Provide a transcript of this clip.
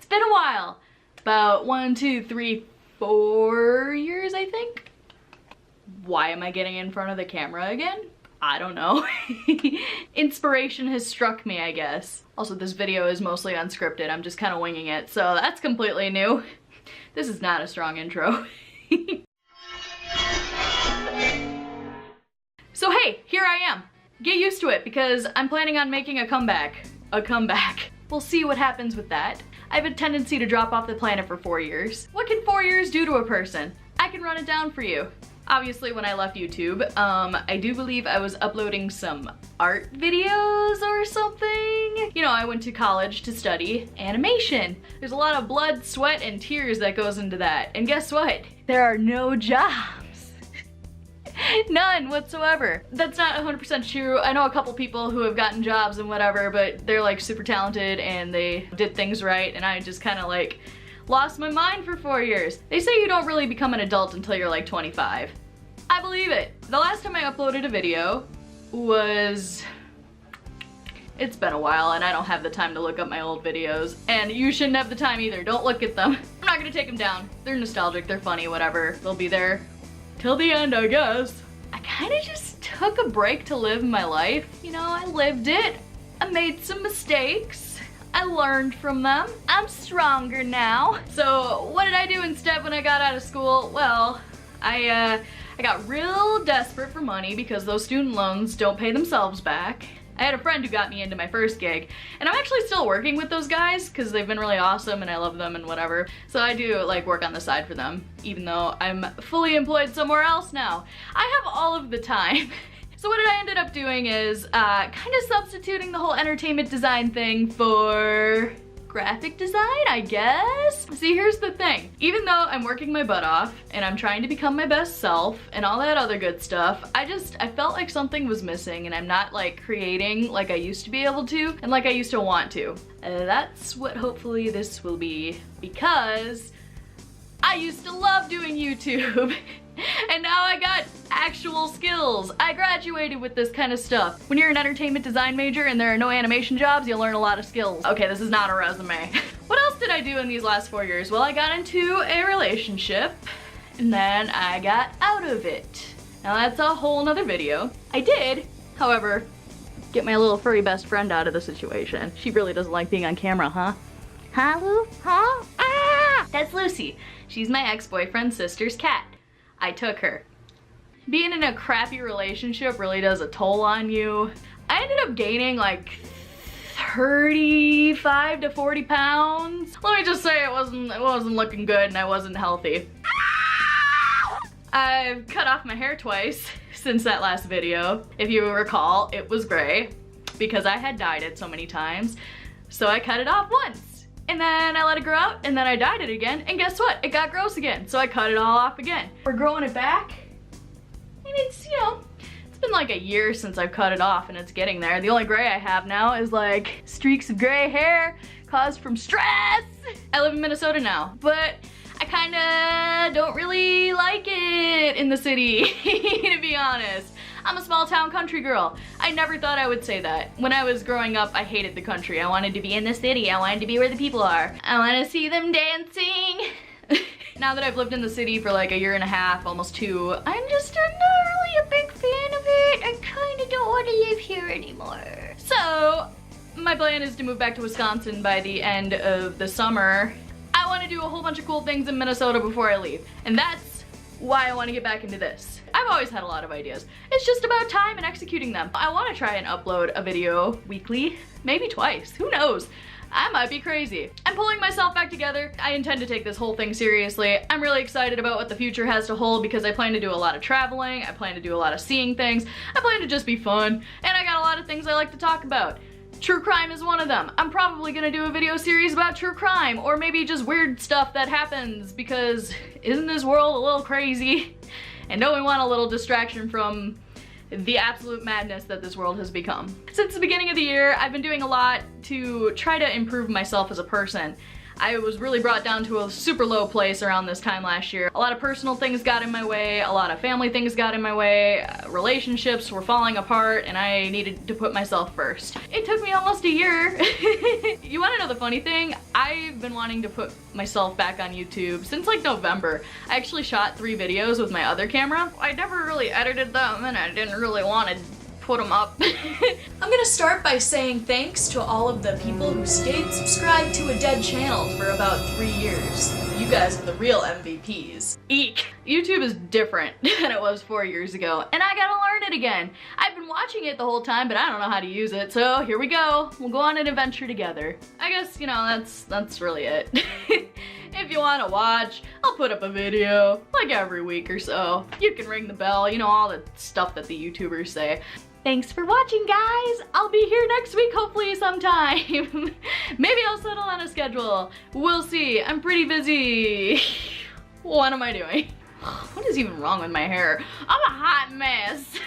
been a while. About 1, 2, 3, 4 years, I think. Why am I getting in front of the camera again? I don't know. Inspiration has struck me, I guess. Also, this video is mostly unscripted. I'm just kind of winging it, so that's completely new. This is not a strong intro. So hey, here I am. Get used to it because I'm planning on making a comeback. We'll see what happens with that. I have a tendency to drop off the planet for 4 years. What can 4 years do to a person? I can run it down for you. Obviously, when I left YouTube, I do believe I was uploading some art videos or something. You know, I went to college to study animation. There's a lot of blood, sweat, and tears that goes into that. And guess what? There are no jobs. None whatsoever. That's not 100% true. I know a couple people who have gotten jobs and whatever, but they're like super talented and they did things right, and I just kind of like lost my mind for 4 years. They say you don't really become an adult until you're like 25. I believe it. The last time I uploaded a video was... It's been a while and I don't have the time to look up my old videos. And you shouldn't have the time either. Don't look at them. I'm not gonna take them down. They're nostalgic, they're funny, whatever. They'll be there till the end, I guess. I kinda just took a break to live my life. You know, I lived it. I made some mistakes. I learned from them. I'm stronger now. So what did I do instead when I got out of school? Well, I got real desperate for money because those student loans don't pay themselves back. I had a friend who got me into my first gig, and I'm actually still working with those guys because they've been really awesome and I love them and whatever. So I do like work on the side for them, even though I'm fully employed somewhere else now. I have all of the time. So what I ended up doing is kind of substituting the whole entertainment design thing for graphic design, I guess? See, here's the thing. Even though I'm working my butt off and I'm trying to become my best self and all that other good stuff, I felt like something was missing and I'm not like creating like I used to be able to and like I used to want to. That's what hopefully this will be, because I used to love doing YouTube. And now I got actual skills. I graduated with this kind of stuff. When you're an entertainment design major and there are no animation jobs, you'll learn a lot of skills. Okay, this is not a resume. What else did I do in these last 4 years? Well, I got into a relationship and then I got out of it. Now that's a whole nother video. I did, however, get my little furry best friend out of the situation. She really doesn't like being on camera, huh? Huh, Lou? Huh? Ah! That's Lucy. She's my ex-boyfriend's sister's cat. I took her. Being in a crappy relationship really does a toll on you. I ended up gaining like 35 to 40 pounds. Let me just say it wasn't looking good and I wasn't healthy. I've cut off my hair twice since that last video. If you recall, it was gray because I had dyed it so many times. So I cut it off once. And then I let it grow out, and then I dyed it again, and guess what? It got gross again, so I cut it all off again. We're growing it back, and it's, you know, it's been like a year since I've cut it off, and it's getting there. The only gray I have now is like streaks of gray hair caused from stress. I live in Minnesota now, but I kinda don't really like it in the city, to be honest. I'm a small town country girl. I never thought I would say that. When I was growing up, I hated the country. I wanted to be in the city. I wanted to be where the people are. I want to see them dancing. Now that I've lived in the city for like a year and a half, almost 2, I'm just not really a big fan of it. I kind of don't want to live here anymore. So my plan is to move back to Wisconsin by the end of the summer. I want to do a whole bunch of cool things in Minnesota before I leave. And that's why I want to get back into this. I've always had a lot of ideas. It's just about time and executing them. I want to try and upload a video weekly, maybe twice, who knows? I might be crazy. I'm pulling myself back together. I intend to take this whole thing seriously. I'm really excited about what the future has to hold because I plan to do a lot of traveling, I plan to do a lot of seeing things, I plan to just be fun, and I got a lot of things I like to talk about. True crime is one of them. I'm probably gonna do a video series about true crime, or maybe just weird stuff that happens, because isn't this world a little crazy? And don't we want a little distraction from the absolute madness that this world has become? Since the beginning of the year, I've been doing a lot to try to improve myself as a person. I was really brought down to a super low place around this time last year. A lot of personal things got in my way, a lot of family things got in my way, relationships were falling apart, and I needed to put myself first. It took me almost a year. You wanna know the funny thing? I've been wanting to put myself back on YouTube since like November. I actually shot 3 videos with my other camera. I never really edited them and I didn't really want to put them up. I'm gonna start by saying thanks to all of the people who stayed subscribed to a dead channel for about 3 years. You guys are the real MVPs. Eek! YouTube is different than it was 4 years ago, and I gotta learn it again. I've been watching it the whole time, but I don't know how to use it, so here we go. We'll go on an adventure together. I guess, you know, that's really it. If you want to watch, I'll put up a video, like every week or so. You can ring the bell, you know, all the stuff that the YouTubers say. Thanks for watching, guys! I'll be here next week, hopefully sometime. Maybe I'll settle on a schedule. We'll see. I'm pretty busy. What am I doing? What is even wrong with my hair? I'm a hot mess.